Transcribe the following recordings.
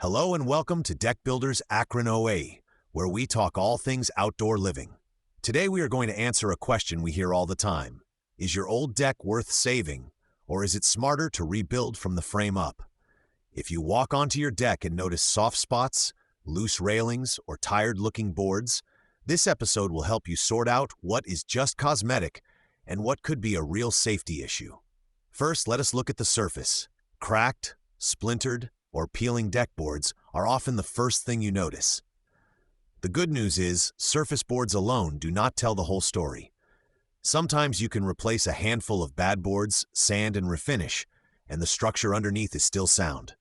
Hello and welcome to Deck Builders Akron OH, where we talk all things outdoor living. Today we are going to answer a question we hear all the time. Is your old deck worth saving, or is it smarter to rebuild from the frame up? If you walk onto your deck and notice soft spots, loose railings, or tired-looking boards, this episode will help you sort out what is just cosmetic and what could be a real safety issue. First, let us look at the surface. Cracked, splintered, or peeling deck boards are often the first thing you notice. The good news is, surface boards alone do not tell the whole story. Sometimes you can replace a handful of bad boards, sand, and refinish, and the structure underneath is still sound.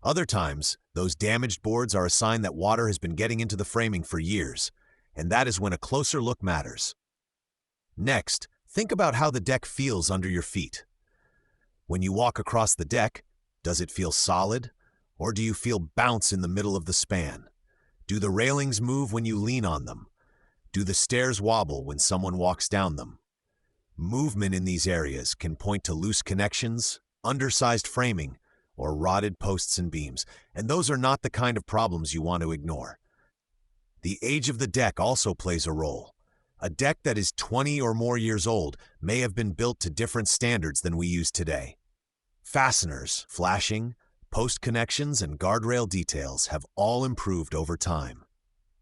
Other times, those damaged boards are a sign that water has been getting into the framing for years, and that is when a closer look matters. Next, think about how the deck feels under your feet. When you walk across the deck, does it feel solid, or do you feel bounce in the middle of the span? Do the railings move when you lean on them? Do the stairs wobble when someone walks down them? Movement in these areas can point to loose connections, undersized framing, or rotted posts and beams, and those are not the kind of problems you want to ignore. The age of the deck also plays a role. A deck that is 20 or more years old may have been built to different standards than we use today. Fasteners, flashing, post connections, and guardrail details have all improved over time.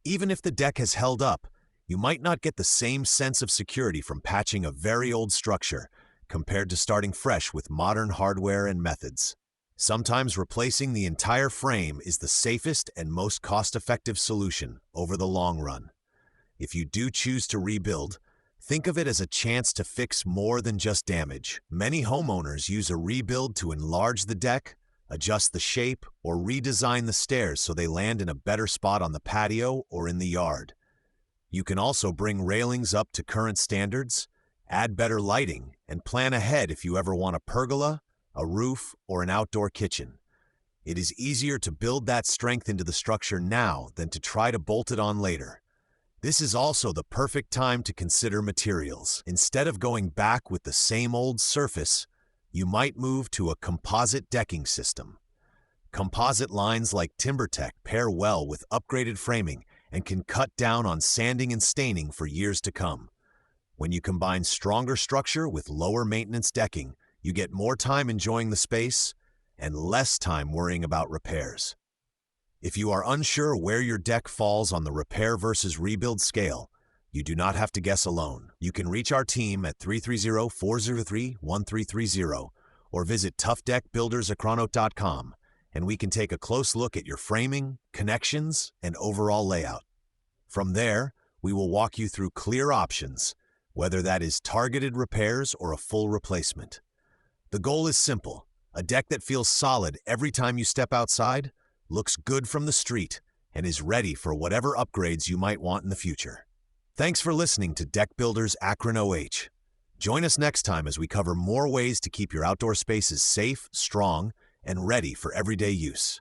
Even if the deck has held up, you might not get the same sense of security from patching a very old structure compared to starting fresh with modern hardware and methods. Sometimes replacing the entire frame is the safest and most cost-effective solution over the long run. If you do choose to rebuild, think of it as a chance to fix more than just damage. Many homeowners use a rebuild to enlarge the deck, adjust the shape, or redesign the stairs so they land in a better spot on the patio or in the yard. You can also bring railings up to current standards, add better lighting, and plan ahead if you ever want a pergola, a roof, or an outdoor kitchen. It is easier to build that strength into the structure now than to try to bolt it on later. This is also the perfect time to consider materials. Instead of going back with the same old surface, you might move to a composite decking system. Composite lines like TimberTech pair well with upgraded framing and can cut down on sanding and staining for years to come. When you combine stronger structure with lower maintenance decking, you get more time enjoying the space and less time worrying about repairs. If you are unsure where your deck falls on the repair versus rebuild scale, you do not have to guess alone. You can reach our team at 330-403-1330 or visit toughdeckbuildersakron.com, and we can take a close look at your framing, connections, and overall layout. From there, we will walk you through clear options, whether that is targeted repairs or a full replacement. The goal is simple: a deck that feels solid every time you step outside, looks good from the street, and is ready for whatever upgrades you might want in the future. Thanks for listening to Deck Builders Akron OH. Join us next time as we cover more ways to keep your outdoor spaces safe, strong, and ready for everyday use.